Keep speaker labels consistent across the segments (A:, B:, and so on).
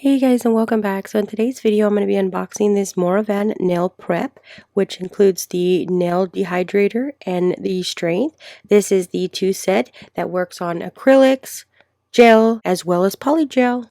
A: Hey guys, and welcome back. So in today's video I'm going to be unboxing this Morovan nail prep, which includes the nail dehydrator and the strength. This is the two set that works on acrylics, gel, as well as polygel.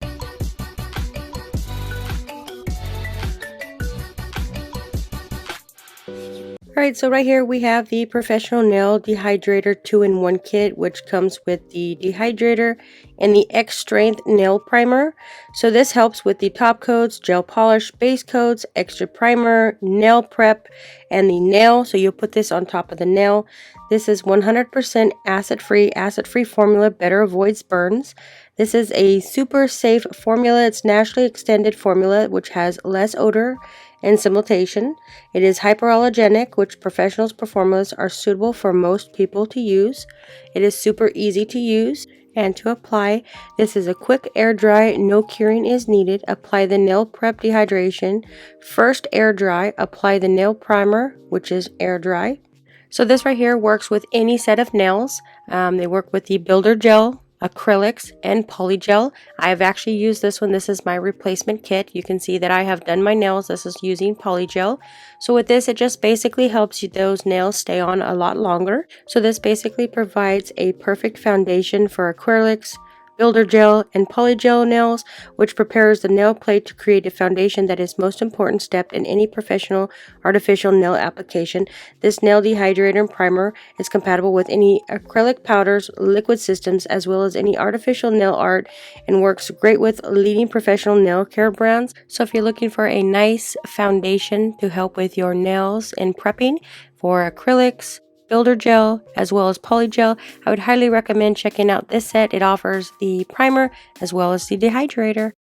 A: Alright, so right here we have the professional nail dehydrator 2-in-1 kit, which comes with the dehydrator and the X strength nail primer. So this helps with the top coats, gel polish, base coats, extra primer, nail prep, and the nail. So you'll put this on top of the nail. This is 100% acid-free formula, better avoids burns. This is a super safe formula. It's naturally extended formula, which has less odor and simulation. It is hyperallergenic, which professionals' formulas are suitable for most people to use. It is super easy to use and to apply. This is a quick air dry, no curing is needed. Apply the nail prep dehydration. First air dry, apply the nail primer, which is air dry. So this right here works with any set of nails. They work with the builder gel, acrylics, and polygel. I have actually used this one. This is my replacement kit. You can see that I have done my nails. This is using polygel. So with this, it just basically helps you those nails stay on a lot longer. So this basically provides a perfect foundation for acrylics, builder gel, and polygel nails, which prepares the nail plate to create a foundation that is most important step in any professional artificial nail application. This nail dehydrator and primer is compatible with any acrylic powders, liquid systems, as well as any artificial nail art, and works great with leading professional nail care brands. So if you're looking for a nice foundation to help with your nails and prepping for acrylics, builder gel, as well as polygel, I would highly recommend checking out this set. It offers the primer as well as the dehydrator.